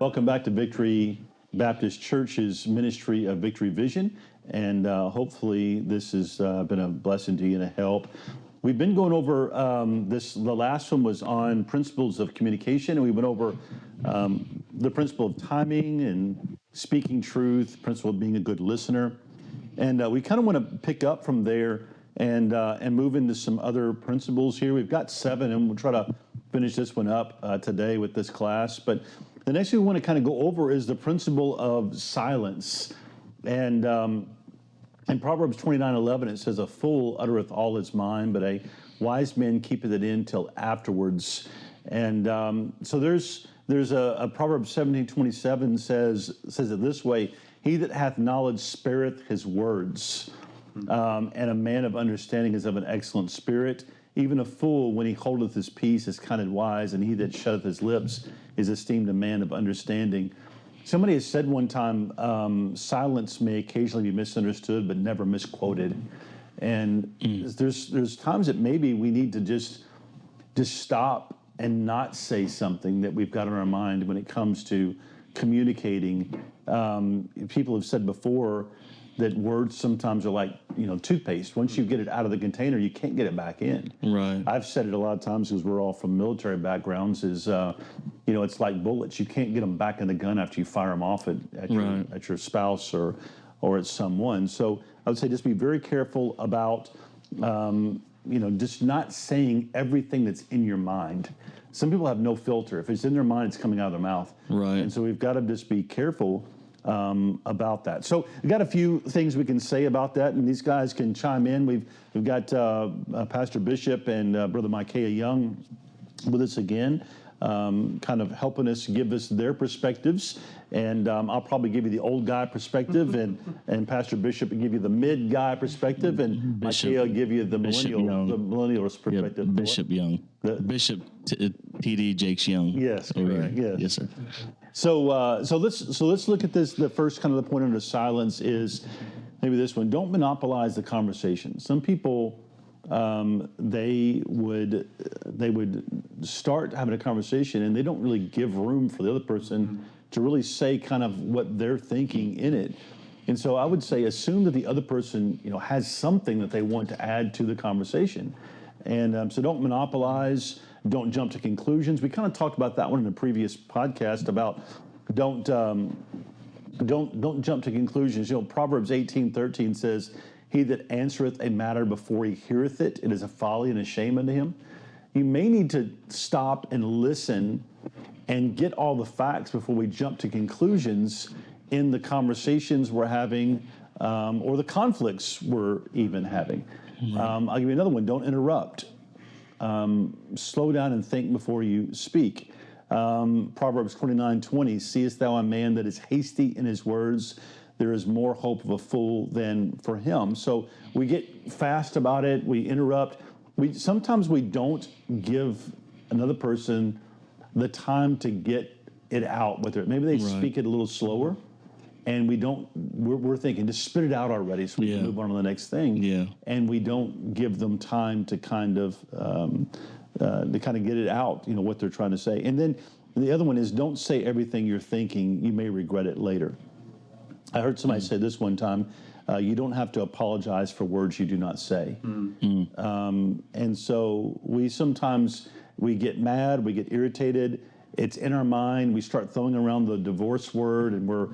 Welcome back to Victory Baptist Church's ministry of Victory Vision, and hopefully this has been a blessing to you and a help. We've been going over the last one was on principles of communication, and we went over the principle of timing and speaking truth, principle of being a good listener. And we kind of want to pick up from there and move into some other principles here. We've got 7, and we'll try to finish this one up today with this class. But the next thing we want to kind of go over is the principle of silence. And in Proverbs 29:11, it says, "A fool uttereth all his mind, but a wise man keepeth it in till afterwards." And so there's a Proverbs 17:27 says it this way: "He that hath knowledge spareth his words, and a man of understanding is of an excellent spirit. Even a fool, when he holdeth his peace, is counted wise, and he that shutteth his lips is esteemed a man of understanding." Somebody has said one time, silence may occasionally be misunderstood, but never misquoted. And there's times that maybe we need to just stop and not say something that we've got on our mind when it comes to communicating. People have said before that words sometimes are like, toothpaste. Once you get it out of the container, you can't get it back in. Right. I've said it a lot of times because we're all from military backgrounds. It's like bullets. You can't get them back in the gun after you fire them off at your spouse or at someone. So I would say just be very careful about just not saying everything that's in your mind. Some people have no filter. If it's in their mind, it's coming out of their mouth. Right. And so we've got to just be careful about that. So we've got a few things we can say about that, and these guys can chime in. We've got Pastor Bishop and Brother Micaiah Young with us again, kind of helping us, give us their perspectives. And I'll probably give you the old guy perspective, and Pastor Bishop will give you the mid guy perspective, and Micaiah will give you the millennial perspective. Yeah, Bishop Young. Bishop T.D. Jakes Young. Yes, correct. Yes, sir. So let's look at this. The first kind of the point under silence is maybe this one: don't monopolize the conversation. Some people they would start having a conversation and they don't really give room for the other person to really say kind of what they're thinking in it. And so I would say assume that the other person has something that they want to add to the conversation. And so don't monopolize, don't jump to conclusions. We kind of talked about that one in a previous podcast about don't jump to conclusions. Proverbs 18:13 says, "He that answereth a matter before he heareth it, it is a folly and a shame unto him." You may need to stop and listen and get all the facts before we jump to conclusions in the conversations we're having or the conflicts we're even having. I'll give you another one. Don't interrupt. Slow down and think before you speak. Proverbs 29:20, "Seest thou a man that is hasty in his words? There is more hope of a fool than for him." So we get fast about it. We interrupt. Sometimes we don't give another person the time to get it out with it. Maybe they speak it a little slower. And we're thinking, just spit it out already so we can move on to the next thing. Yeah. And we don't give them time to kind of get it out, what they're trying to say. And then the other one is don't say everything you're thinking. You may regret it later. I heard somebody say this one time, you don't have to apologize for words you do not say. And so we get mad, we get irritated. It's in our mind. We start throwing around the divorce word, and we're,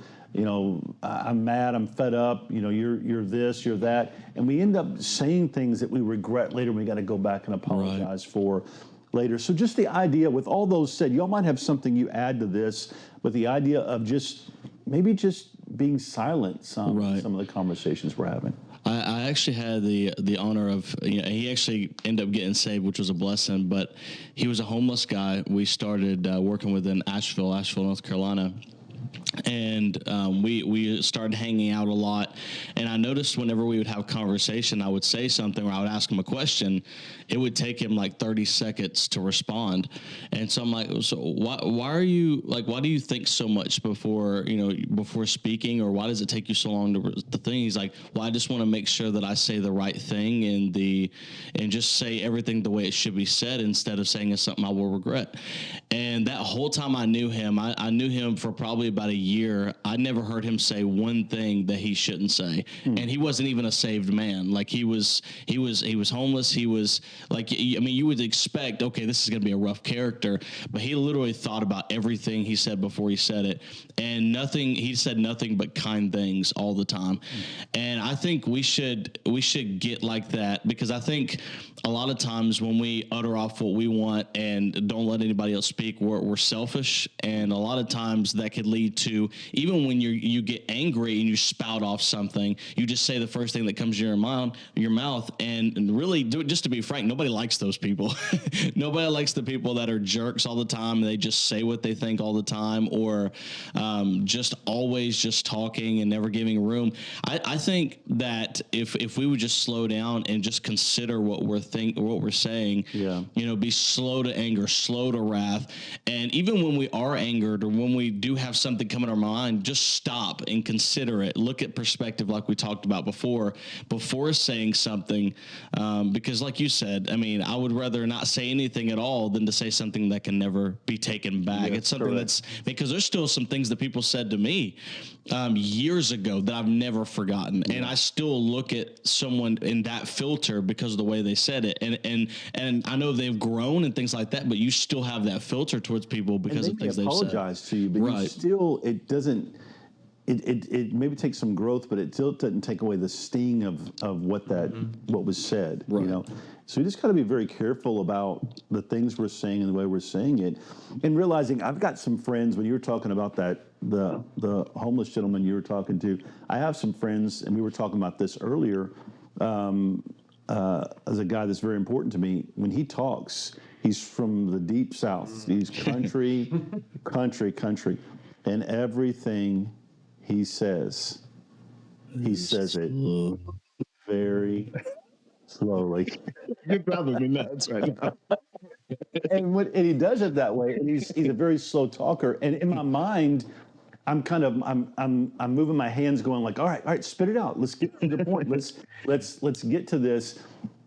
I'm mad, I'm fed up. You're this, you're that, and we end up saying things that we regret later. We got to go back and apologize for later. So just the idea, with all those said, y'all might have something you add to this, but the idea of just being silent some of the conversations we're having. I actually had the honor of, he actually ended up getting saved, which was a blessing, but he was a homeless guy. We started working with in Asheville, North Carolina. And we started hanging out a lot. And I noticed whenever we would have a conversation, I would say something or I would ask him a question. It would take him like 30 seconds to respond. And so I'm like, so why do you think so much before speaking, or why does it take you so long to think? He's like, well, I just want to make sure that I say the right thing and just say everything the way it should be said instead of saying it's something I will regret. And that whole time I knew him, I knew him for probably about a year. I never heard him say one thing that he shouldn't say. And he wasn't even a saved man. Like he was homeless. He was like, I mean, you would expect, okay, this is going to be a rough character, but he literally thought about everything he said before he said it. And he said nothing but kind things all the time. And I think we should get like that, because I think a lot of times when we utter off what we want and don't let anybody else speak, we're selfish, and a lot of times that could lead to, even when you get angry and you spout off something, you just say the first thing that comes to your mouth, and really, just to be frank, nobody likes those people. Nobody likes the people that are jerks all the time. They just say what they think all the time, or just always just talking and never giving room. I think that if we would just slow down and just consider what we're saying, be slow to anger, slow to wrath. And even when we are angered, or when we do have something come in our mind, just stop and consider it. Look at perspective, like we talked about before saying something. Because like you said, I mean, I would rather not say anything at all than to say something that can never be taken back. It's something that's, because there's still some things that people said to me years ago that I've never forgotten. And I still look at someone in that filter because of the way they said it. And I know they've grown and things like that, but you still have that filter towards people because of things they've said. Apologize to you, but you still, it doesn't. It maybe takes some growth, but it still doesn't take away the sting of what was said. Right. So we just got to be very careful about the things we're saying and the way we're saying it, and realizing I've got some friends. When you were talking about that, the homeless gentleman you were talking to, I have some friends, and we were talking about this earlier. As a guy that's very important to me, when he talks, he's from the deep South. He's country, and everything he says it very slowly. You're driving me nuts right now. And he does it that way, and he's a very slow talker. And in my mind, I'm moving my hands, going like, all right, spit it out. Let's get to the point. Let's get to this.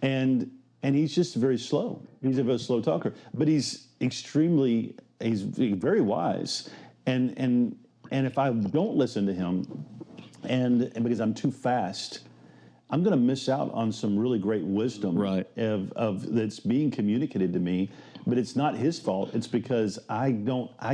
And he's just very slow. He's a very slow talker, but he's very wise. And if I don't listen to him, and because I'm too fast, I'm going to miss out on some really great wisdom of that's being communicated to me. But it's not his fault. It's because I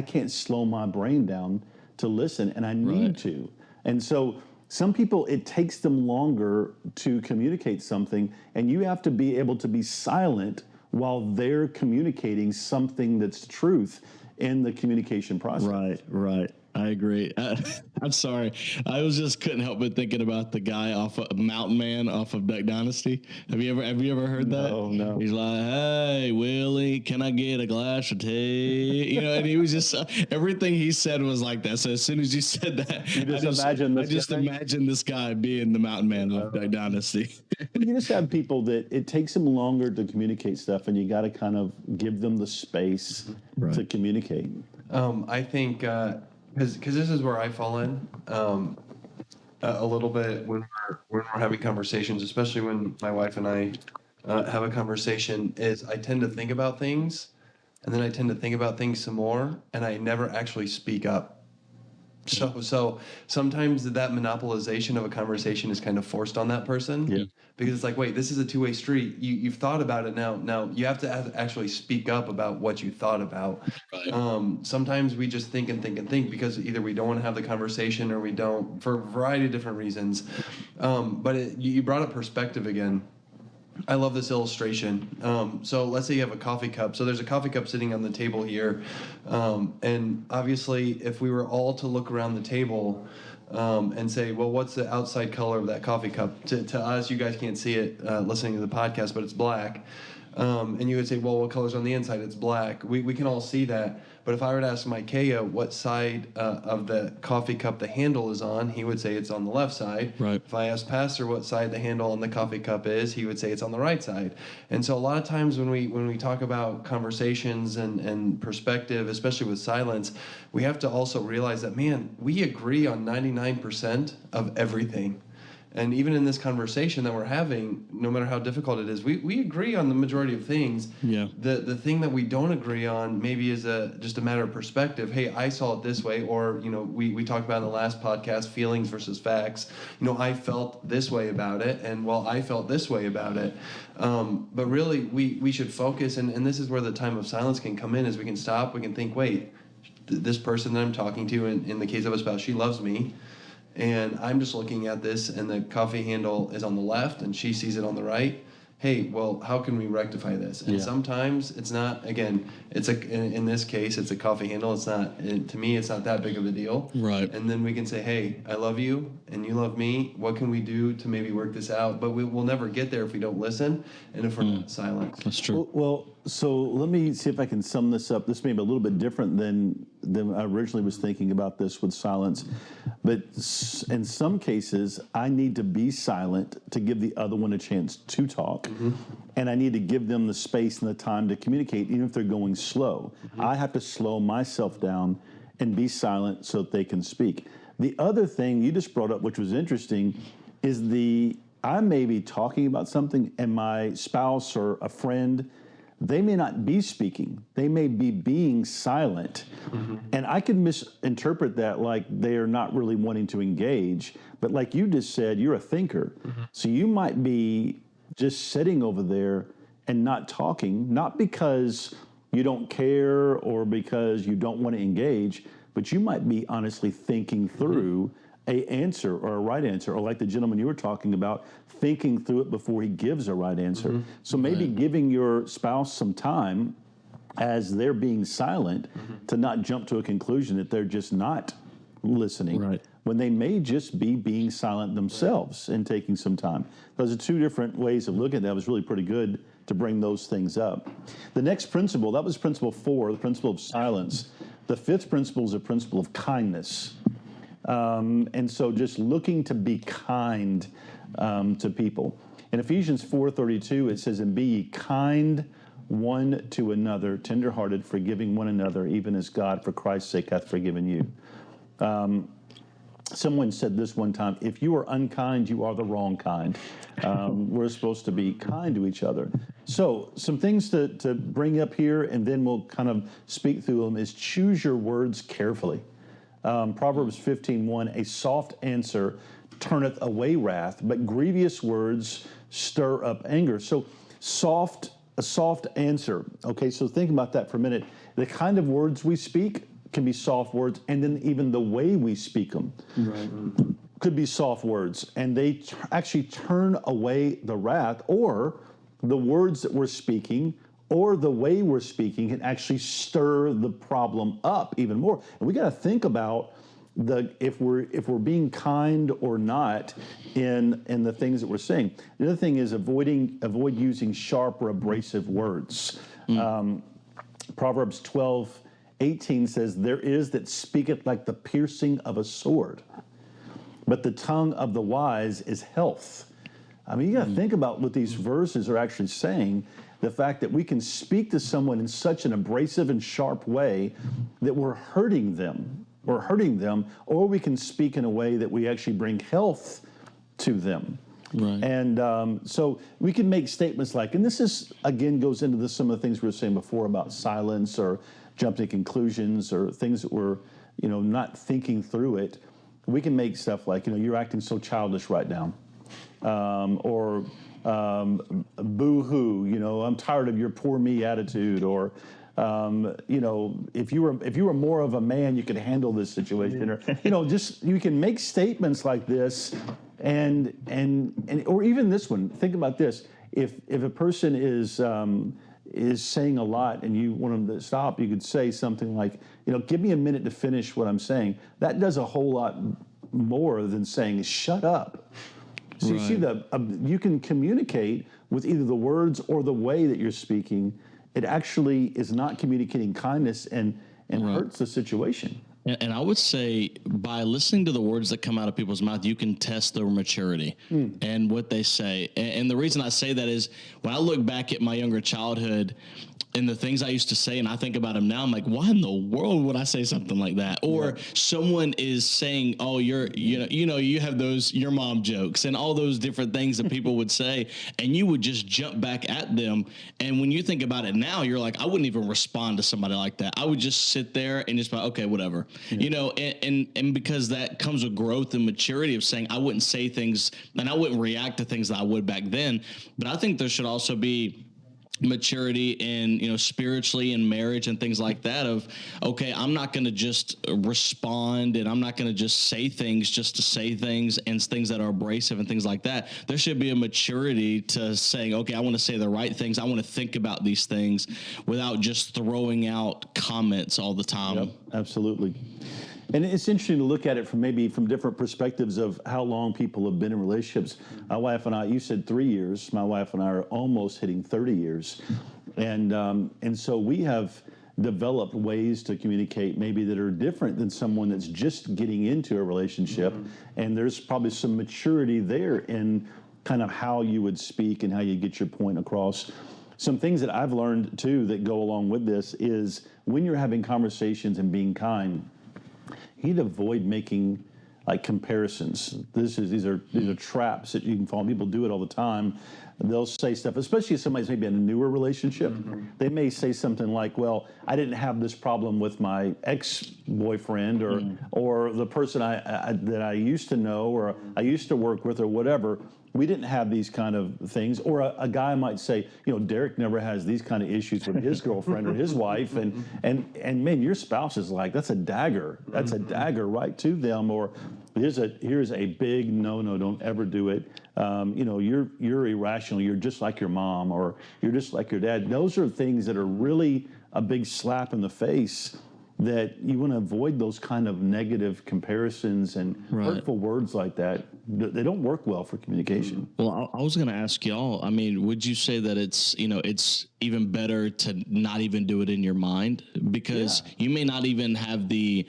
can't slow my brain down to listen, and I need to. And so some people, it takes them longer to communicate something, and you have to be able to be silent while they're communicating something that's truth in the communication process. Right. I agree. I'm sorry. I just couldn't help but thinking about the guy off of Mountain Man off of Duck Dynasty. Have you ever heard that? No. He's like, "Hey, Willie, can I get a glass of tea?" And he was just everything he said was like that. So as soon as you said that, I just imagine this guy being the Mountain Man off Duck Dynasty. You just have people that it takes them longer to communicate stuff, and you got to kind of give them the space to communicate. I think. Because this is where I fall in a little bit when we're having conversations, especially when my wife and I have a conversation, is I tend to think about things, and then I tend to think about things some more, and I never actually speak up. So sometimes that monopolization of a conversation is kind of forced on that person. Yeah. Because it's like, wait, this is a two-way street. You've thought about it now. Now you have to actually speak up about what you thought about. Right. Sometimes we just think because either we don't want to have the conversation or we don't, for a variety of different reasons. But you brought up perspective again. I love this illustration. So let's say you have a coffee cup. So there's a coffee cup sitting on the table here. And obviously, if we were all to look around the table and say, well, what's the outside color of that coffee cup? To us, you guys can't see it listening to the podcast, but it's black. And you would say, well, what color's on the inside? It's black. We can all see that. But if I were to ask Micaiah what side of the coffee cup the handle is on, he would say it's on the left side. Right. If I asked Pastor what side the handle on the coffee cup is, he would say it's on the right side. And so a lot of times when we talk about conversations and perspective, especially with silence, we have to also realize that, man, we agree on 99% of everything. And even in this conversation that we're having, no matter how difficult it is, we agree on the majority of things. Yeah. The thing that we don't agree on maybe is just a matter of perspective. Hey, I saw it this way, or we talked about in the last podcast, feelings versus facts. I felt this way about it, and I felt this way about it. But really, we should focus, and this is where the time of silence can come in, is we can stop, we can think, wait, this person that I'm talking to, in the case of a spouse, she loves me. And I'm just looking at this, and the coffee handle is on the left, and she sees it on the right. Hey, well, how can we rectify this? And sometimes it's not. Again, in this case, it's a coffee handle. It's not. To me, it's not that big of a deal. Right. And then we can say, hey, I love you, and you love me. What can we do to maybe work this out? But we'll never get there if we don't listen, and if we're not silent. That's true. Well, so let me see if I can sum this up. This may be a little bit different than I originally was thinking about this with silence. But in some cases, I need to be silent to give the other one a chance to talk. And I need to give them the space and the time to communicate, even if they're going slow. I have to slow myself down and be silent so that they can speak. The other thing you just brought up, which was interesting, is I may be talking about something, and my spouse or a friend, they may not be speaking. They may be being silent. And I can misinterpret that like they are not really wanting to engage. But like you just said, you're a thinker. So you might be just sitting over there and not talking, not because you don't care or because you don't want to engage, but you might be honestly thinking through a answer or a right answer, or like the gentleman you were talking about, thinking through it before he gives a right answer. So maybe giving your spouse some time as they're being silent to not jump to a conclusion that they're just not listening, when they may just be being silent themselves and taking some time. Those are two different ways of looking at that. It was really pretty good to bring those things up. The next principle, that was principle 4, the principle of silence. The 5th principle is a principle of kindness. And so just looking to be kind to people. In Ephesians 4:32, it says, and be ye kind one to another, tenderhearted, forgiving one another, even as God for Christ's sake hath forgiven you. Someone said this one time, if you are unkind, you are the wrong kind. We're supposed to be kind to each other. So some things to bring up here, and then we'll kind of speak through them, is choose your words carefully. Proverbs 15:1, a soft answer turneth away wrath, but grievous words stir up anger. So a soft answer. Okay, so think about that for a minute. The kind of words we speak can be soft words, and then even the way we speak them could be soft words, and they actually turn away the wrath, or the words that we're speaking or the way we're speaking can actually stir the problem up even more. And we got to think about if we're being kind or not in the things that we're saying. The other thing is avoid using sharp or abrasive words. Proverbs 12:18 says, there is that speaketh like the piercing of a sword, but the tongue of the wise is health. I mean, you got to think about what these verses are actually saying. The fact that we can speak to someone in such an abrasive and sharp way that we're hurting them, or we can speak in a way that we actually bring health to them. Right. And so we can make statements like, and this is, again, goes into some of the things we were saying before about silence or jumping to conclusions or things that we're, not thinking through it. We can make stuff like, you're acting so childish right now. Or boo-hoo, I'm tired of your poor me attitude, or if you were more of a man, you could handle this situation, or just you can make statements like this, and or even this one. Think about this: if a person is saying a lot and you want them to stop, you could say something like, give me a minute to finish what I'm saying. That does a whole lot more than saying shut up. So you see you can communicate with either the words or the way that you're speaking. It actually is not communicating kindness and hurts the situation. And I would say by listening to the words that come out of people's mouth, you can test their maturity and what they say. And the reason I say that is when I look back at my younger childhood and the things I used to say, and I think about them now, I'm like, why in the world would I say something like that? Or someone is saying, oh, you have those, your mom jokes and all those different things that people would say, and you would just jump back at them. And when you think about it now, you're like, I wouldn't even respond to somebody like that. I would just sit there and just be like, okay, whatever, and because that comes with growth and maturity of saying, I wouldn't say things and I wouldn't react to things that I would back then. But I think there should also be maturity in, spiritually in marriage and things like that of, okay, I'm not going to just respond and I'm not going to just say things just to say things and things that are abrasive and things like that. There should be a maturity to saying, okay, I want to say the right things. I want to think about these things without just throwing out comments all the time. Yep, absolutely. And it's interesting to look at it from different perspectives of how long people have been in relationships. My wife and I, you said 3 years. My wife and I are almost hitting 30 years. And so we have developed ways to communicate maybe that are different than someone that's just getting into a relationship. And there's probably some maturity there in kind of how you would speak and how you get your point across. Some things that I've learned too that go along with this is when you're having conversations and being kind, you need to avoid making like comparisons. These are traps that you can fall. People do it all the time. They'll say stuff, especially if somebody's maybe in a newer relationship. They may say something like, "Well, I didn't have this problem with my ex-boyfriend, or the person that I used to know, or I used to work with, or whatever. We didn't have these kind of things." Or a guy might say, Derek never has these kind of issues with his girlfriend or his wife, and man, your spouse is like, that's a dagger. That's a dagger right to them. Or here's a big no, don't ever do it. You're irrational. You're just like your mom, or you're just like your dad. Those are things that are really a big slap in the face. That you want to avoid those kind of negative comparisons and hurtful words like that. They don't work well for communication. Well, I was going to ask y'all, I mean, would you say that it's even better to not even do it in your mind? Because you may not even have the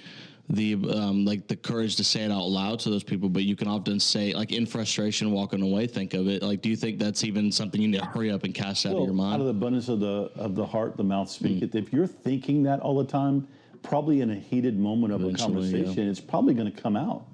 courage to say it out loud to those people, but you can often say, like, in frustration, walking away, think of it. Like, do you think that's even something you need to hurry up and cast out of your mind? Out of the abundance of the heart, the mouth speaketh. If you're thinking that all the time, probably in a heated moment of a conversation, it's probably going to come out.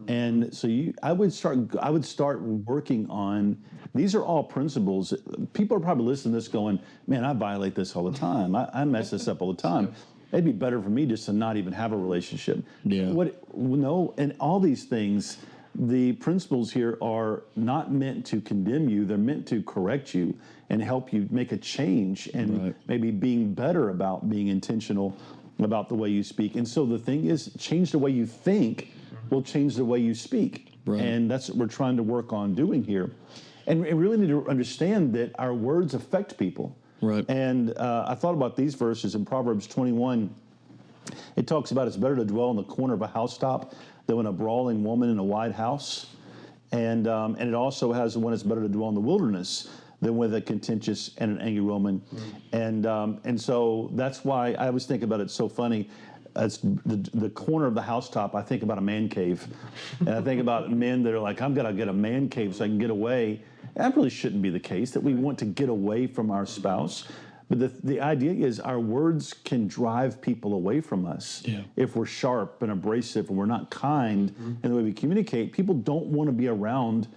And so I would start working on, these are all principles. People are probably listening to this going, man, I violate this all the time. I mess this up all the time. It'd be better for me just to not even have a relationship. And all these things, the principles here are not meant to condemn you. They're meant to correct you and help you make a change and maybe being better about being intentional about the way you speak. And so the thing is, change the way you think will change the way you speak. And that's what we're trying to work on doing here. And we really need to understand that our words affect people. And I thought about these verses in Proverbs 21. It talks about it's better to dwell in the corner of a housetop than with a brawling woman in a wide house. And it also has the one it's better to dwell in the wilderness than with a contentious and an angry woman. And so that's why I always think about it so funny. It's the corner of the housetop. I think about a man cave. And I think about men that are like, I'm going to get a man cave so I can get away. And that really shouldn't be the case, that we want to get away from our spouse. But the idea is our words can drive people away from us. If we're sharp and abrasive and we're not kind in the way we communicate, people don't want to be around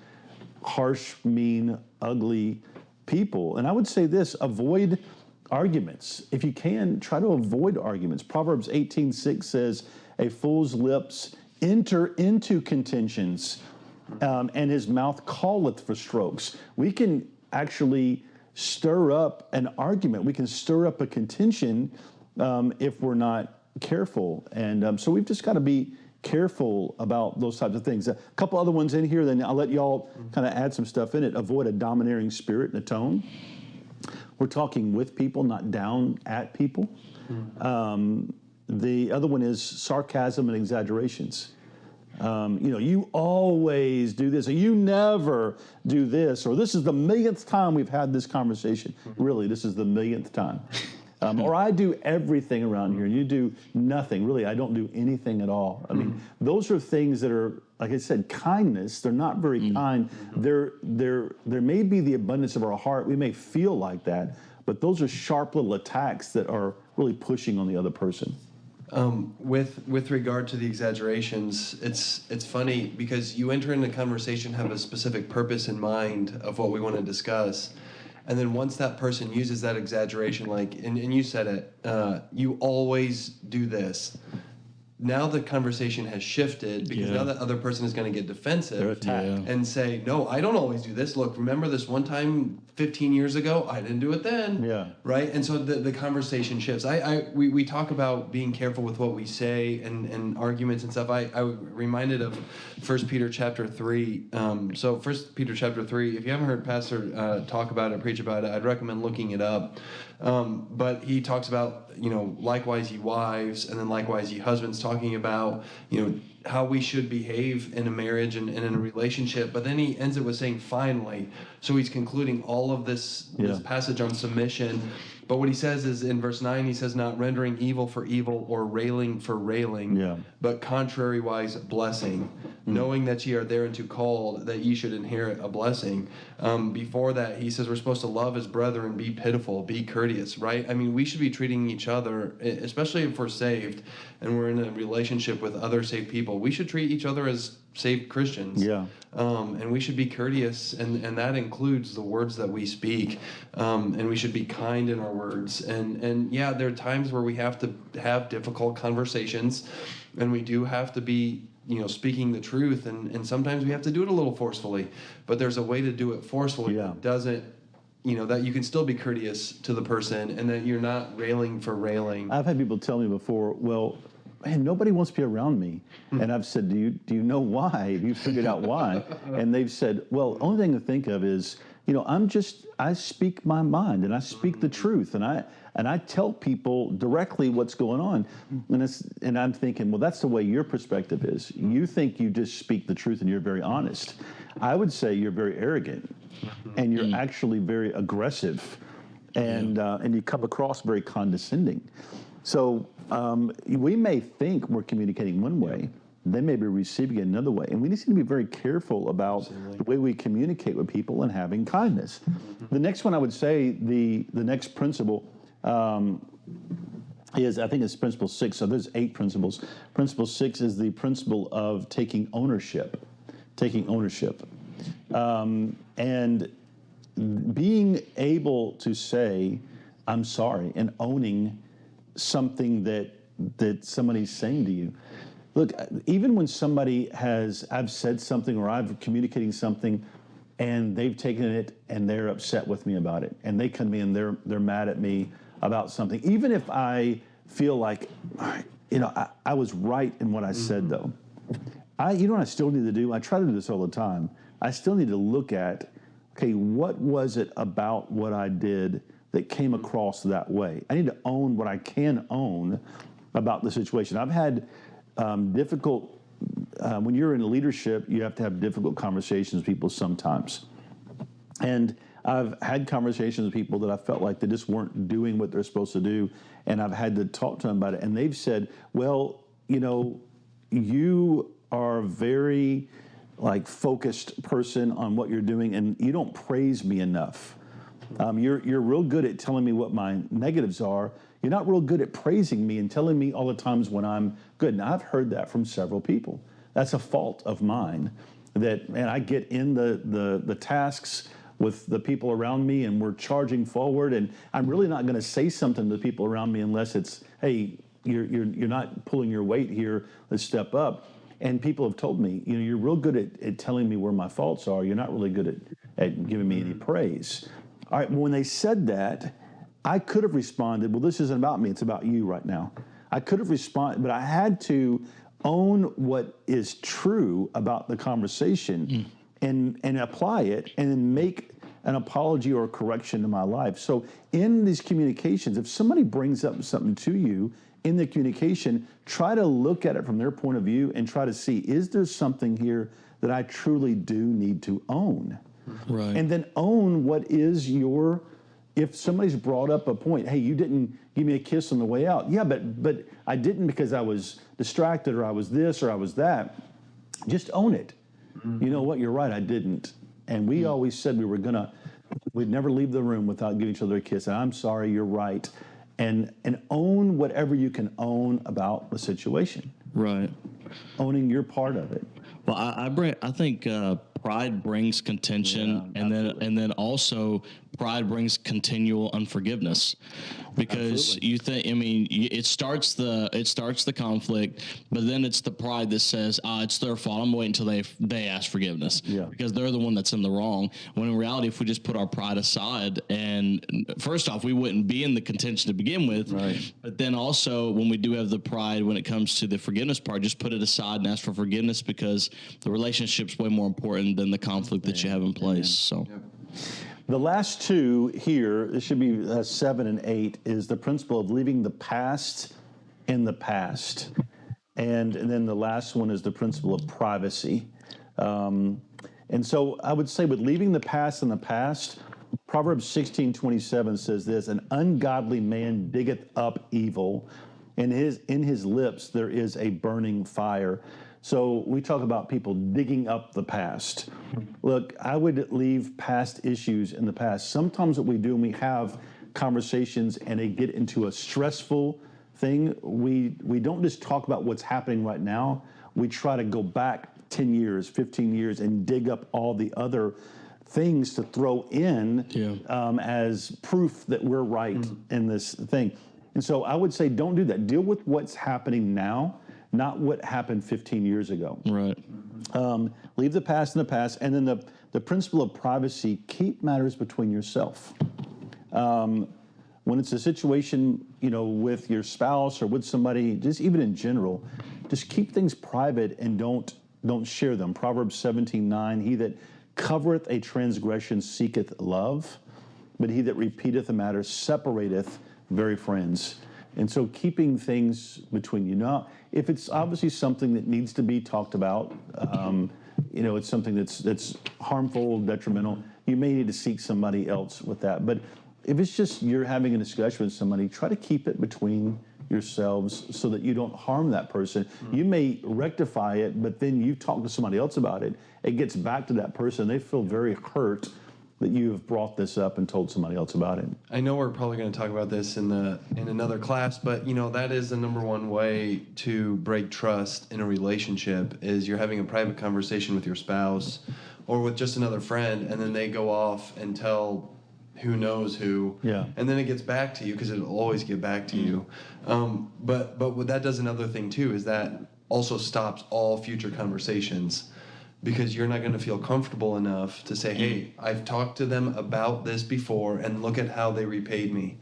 harsh, mean, ugly people. And I would say this, avoid arguments. If you can, try to avoid arguments. Proverbs 18:6 says, a fool's lips enter into contentions, and his mouth calleth for strokes. We can actually stir up an argument. We can stir up a contention if we're not careful. And so we've just got to be careful about those types of things. A couple other ones in here, then I'll let y'all kind of add some stuff in it. Avoid a domineering spirit and a tone. We're talking with people, not down at people. The other one is sarcasm and exaggerations. You always do this, or you never do this, or this is the millionth time we've had this conversation. Really, this is the millionth time. Or I do everything around here and you do nothing. Really, I don't do anything at all. I mean, those are things that are, like I said, kindness. They're not very kind. There may be the abundance of our heart. We may feel like that, but those are sharp little attacks that are really pushing on the other person. With regard to the exaggerations, it's funny because you enter into a conversation, have a specific purpose in mind of what we want to discuss, and then once that person uses that exaggeration, like and you said it, you always do this. Now the conversation has shifted because now that other person is going to get defensive They're attacked. and say, no, I don't always do this. Look, remember this one time 15 years ago? I didn't do it then. Yeah. Right? And so the conversation shifts. We talk about being careful with what we say and arguments and stuff. I reminded of 1 Peter chapter 3. So 1 Peter chapter 3, if you haven't heard Pastor talk about it, preach about it, I'd recommend looking it up. But he talks about, likewise ye wives, and then likewise ye husbands, talking about, how we should behave in a marriage and in a relationship. But then he ends it with saying, finally. So he's concluding all of this passage on submission. But what he says is in verse 9, he says, not rendering evil for evil or railing for railing, but contrariwise blessing, knowing that ye are thereunto called, that ye should inherit a blessing. Before that, he says we're supposed to love as brethren, be pitiful, be courteous, right? I mean, we should be treating each other, especially if we're saved and we're in a relationship with other saved people, we should treat each other as saved Christians. Yeah. And we should be courteous, and that includes the words that we speak. And we should be kind in our words. And there are times where we have to have difficult conversations, and we do have to be, speaking the truth. And sometimes we have to do it a little forcefully. But there's a way to do it forcefully that doesn't, that you can still be courteous to the person, and that you're not railing for railing. I've had people tell me before, well, man, nobody wants to be around me. And I've said, do you know why? Have you figured out why? And they've said, well, only thing to think of is, I speak my mind and I speak the truth and I tell people directly what's going on. And I'm thinking, well, that's the way your perspective is. You think you just speak the truth and you're very honest. I would say you're very arrogant and you're actually very aggressive and you come across very condescending. So we may think we're communicating one way, they may be receiving it another way. And we need to be very careful about the way we communicate with people and having kindness. The next one I would say, the next principle is, I think it's principle 6. So there's 8 principles. Principle 6 is the principle of taking ownership. Taking ownership. And being able to say, I'm sorry, and owning something that somebody's saying to you. Look, even when I've said something or I've communicating something and they've taken it and they're upset with me about it and they come to me and they're mad at me about something, even if I feel like, I was right in what I said though. I still need to do? I try to do this all the time. I still need to look at, okay, what was it about what I did that came across that way? I need to own what I can own about the situation. I've had difficult, when you're in leadership, you have to have difficult conversations with people sometimes. And I've had conversations with people that I felt like they just weren't doing what they're supposed to do. And I've had to talk to them about it. And they've said, well, you are a very focused person on what you're doing and you don't praise me enough. You're real good at telling me what my negatives are. You're not real good at praising me and telling me all the times when I'm good. Now, I've heard that from several people. That's a fault of mine. That, man, I get in the tasks with the people around me and we're charging forward, and I'm really not going to say something to the people around me unless it's, hey, you're not pulling your weight here. Let's step up. And people have told me, you're real good at telling me where my faults are. You're not really good at giving me any praise. All right, when they said that, I could have responded, well, this isn't about me, it's about you right now. I could have responded, but I had to own what is true about the conversation and apply it and then make an apology or a correction to my life. So in these communications, if somebody brings up something to you in the communication, try to look at it from their point of view and try to see, is there something here that I truly do need to own? Right. And then own what is your if somebody's brought up a point, hey, you didn't give me a kiss on the way out. Yeah, but I didn't because I was distracted or I was this or I was that. Just own it. You know what? You're right. I didn't. And we always said we'd never leave the room without giving each other a kiss. And I'm sorry. You're right. And own whatever you can own about the situation. Right. Owning your part of it. Well, I think pride brings contention, Yeah, and then also pride brings continual unforgiveness, because you think, I mean, it starts the conflict, but then it's the pride that says, it's their fault. I'm waiting until they ask forgiveness, because they're the one that's in the wrong. When in reality, if we just put our pride aside, and first off, we wouldn't be in the contention to begin with. Right. But then also, when we do have the pride, when it comes to the forgiveness part, just put it aside and ask for forgiveness, because the relationship's way more important than the conflict that you have in place. So. The last two here, it should be 7 and 8, is the principle of leaving the past in the past. And then the last one is the principle of privacy. And so I would say with leaving the past in the past, Proverbs 16:27 says this: an ungodly man diggeth up evil, and in his lips there is a burning fire. So we talk about people digging up the past. Look, I would leave past issues in the past. Sometimes what we do when we have conversations and they get into a stressful thing, we don't just talk about what's happening right now. We try to go back 10 years, 15 years and dig up all the other things to throw in as proof that we're right in this thing. And so I would say don't do that. Deal with what's happening now, not what happened 15 years ago. Right. Leave the past in the past. And then the principle of privacy, keep matters between yourself. When it's a situation, with your spouse or with somebody, just even in general, just keep things private and don't share them. Proverbs 17:9, he that covereth a transgression seeketh love, but he that repeateth a matter separateth very friends. And so keeping things between you. Now, if it's obviously something that needs to be talked about, it's something that's harmful, detrimental, you may need to seek somebody else with that. But if it's just you're having a discussion with somebody, try to keep it between yourselves so that you don't harm that person. You may rectify it, but then you talk to somebody else about it. It gets back to that person. They feel very hurt that you have brought this up and told somebody else about it. I know we're probably going to talk about this in another class, but that is the number one way to break trust in a relationship is you're having a private conversation with your spouse or with just another friend, and then they go off and tell who knows who, and then it gets back to you because it'll always get back to you. But what that does another thing too is that also stops all future conversations. Because you're not going to feel comfortable enough to say, hey, I've talked to them about this before, and look at how they repaid me.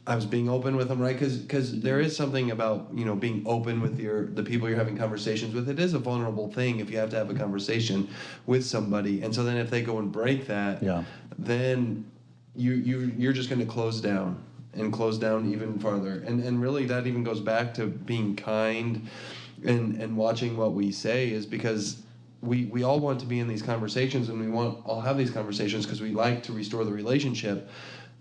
I was being open with them, right? Because there is something about, being open with the people you're having conversations with. It is a vulnerable thing if you have to have a conversation with somebody. And so then if they go and break that, then you're just going to close down even farther. And really that even goes back to being kind and watching what we say is because we all want to be in these conversations, and I'll have these conversations because we like to restore the relationship.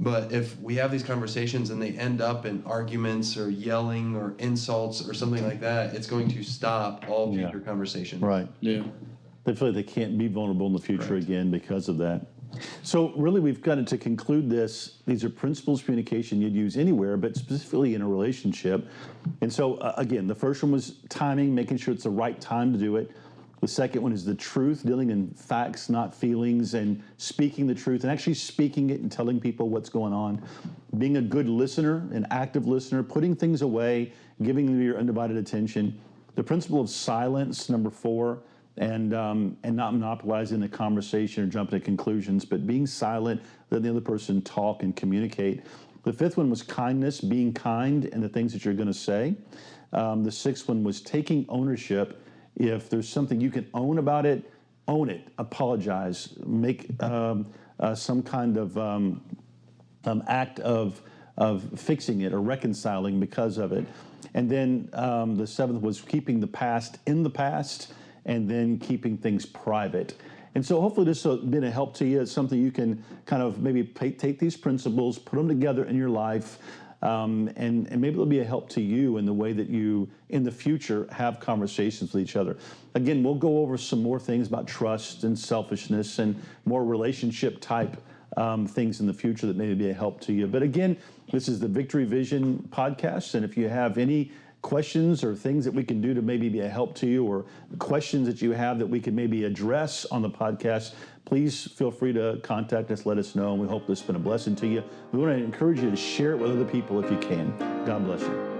But if we have these conversations and they end up in arguments or yelling or insults or something like that, it's going to stop all future conversations. Right. Yeah. They feel like they can't be vulnerable in the future again because of that. So really, we've got to conclude this. These are principles of communication you'd use anywhere, but specifically in a relationship. And so, again, the first one was timing, making sure it's the right time to do it. The second one is the truth, dealing in facts, not feelings, and speaking the truth, and actually speaking it and telling people what's going on. Being a good listener, an active listener, putting things away, giving them your undivided attention. The principle of silence, number 4, and not monopolizing the conversation or jumping to conclusions, but being silent, letting the other person talk and communicate. The 5th one was kindness, being kind in the things that you're going to say. The 6th one was taking ownership. If there's something you can own about it, own it. Apologize. Make some kind of act of fixing it or reconciling because of it. And then the 7th was keeping the past in the past, and then keeping things private. And so hopefully this has been a help to you. It's something you can kind of maybe take these principles, put them together in your life, and maybe it'll be a help to you in the way that you, in the future, have conversations with each other. Again, we'll go over some more things about trust and selfishness and more relationship type things in the future that may be a help to you. But again, this is the Victory Vision podcast, and if you have any questions or things that we can do to maybe be a help to you, or questions that you have that we can maybe address on the podcast, please feel free to contact us, let us know, and we hope this has been a blessing to you. We want to encourage you to share it with other people if you can. God bless you.